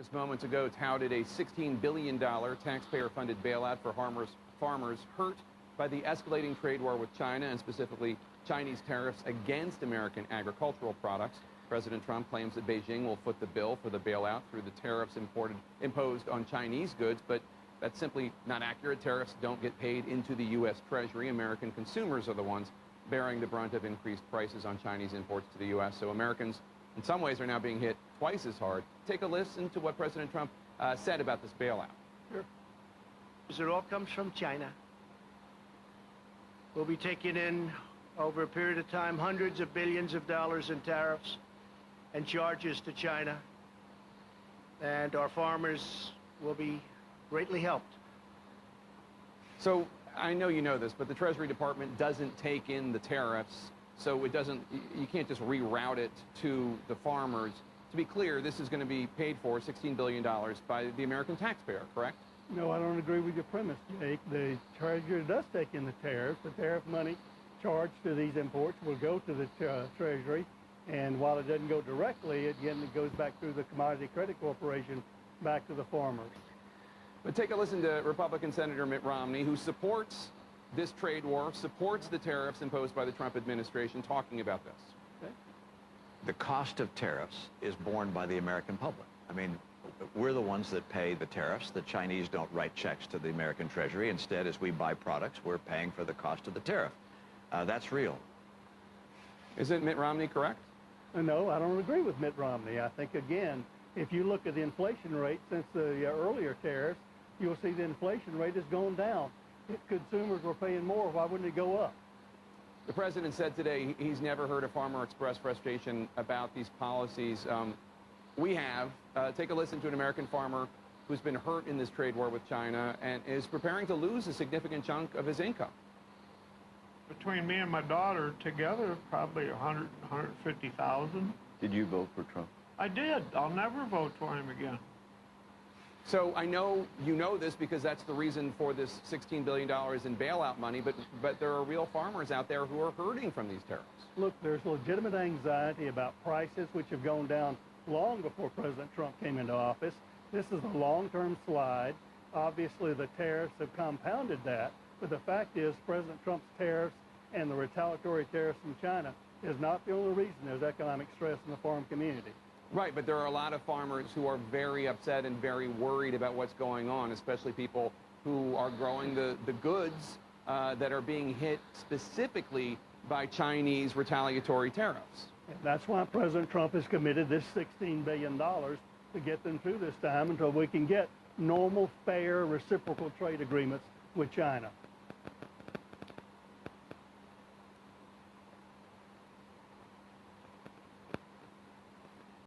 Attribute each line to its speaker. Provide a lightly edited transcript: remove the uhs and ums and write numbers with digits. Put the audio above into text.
Speaker 1: Just moments ago touted a $16 billion taxpayer-funded bailout for farmers hurt by the escalating trade war with China, and specifically Chinese tariffs against American agricultural products. President Trump claims that Beijing will foot the bill for the bailout through the tariffs imposed on Chinese goods, but that's simply not accurate. Tariffs don't get paid into the U.S. Treasury. American consumers are the ones bearing the brunt of increased prices on Chinese imports to the U.S. So Americans, in some ways, are now being hit twice as hard. Take a listen to what President Trump said about this bailout.
Speaker 2: Sure. It all comes from China. We'll be taking in, over a period of time, hundreds of billions of dollars in tariffs and charges to China. And our farmers will be greatly helped.
Speaker 1: So I know you know this, but the Treasury Department doesn't take in the tariffs, so you can't just reroute it to the farmers. To be clear, this is going to be paid for, $16 billion, by the American taxpayer, correct?
Speaker 3: No, I don't agree with your premise, Jake. The Treasury does take in the tariffs. The tariff money charged to these imports will go to the Treasury, and while it doesn't go directly, again, it goes back through the Commodity Credit Corporation back to the farmers.
Speaker 1: But take a listen to Republican Senator Mitt Romney, who supports this trade war, supports the tariffs imposed by the Trump administration, talking about this.
Speaker 3: Okay.
Speaker 4: The cost of tariffs is borne by the American public. I mean, we're the ones that pay the tariffs. The Chinese don't write checks to the American Treasury. Instead, as we buy products, we're paying for the cost of the tariff. That's real.
Speaker 1: Isn't Mitt Romney correct?
Speaker 3: No, I don't agree with Mitt Romney. I think, again, if you look at the inflation rate since the earlier tariffs, you'll see the inflation rate has gone down. If consumers were paying more, why wouldn't it go up?
Speaker 1: The president said today he's never heard a farmer express frustration about these policies. We have. Take a listen to an American farmer who's been hurt in this trade war with China and is preparing to lose a significant chunk of his income.
Speaker 5: Between me and my daughter together, probably 150,000.
Speaker 6: Did you vote for Trump?
Speaker 5: I did. I'll never vote for him again.
Speaker 1: So I know you know this because that's the reason for this $16 billion in bailout money, but there are real farmers out there who are hurting from these tariffs.
Speaker 3: Look, there's legitimate anxiety about prices, which have gone down long before President Trump came into office. This is a long-term slide. Obviously, the tariffs have compounded that, but the fact is President Trump's tariffs and the retaliatory tariffs from China is not the only reason there's economic stress in the farm community.
Speaker 1: Right, but there are a lot of farmers who are very upset and very worried about what's going on, especially people who are growing the goods that are being hit specifically by Chinese retaliatory tariffs.
Speaker 3: And that's why President Trump has committed this $16 billion to get them through this time until we can get normal, fair, reciprocal trade agreements with China.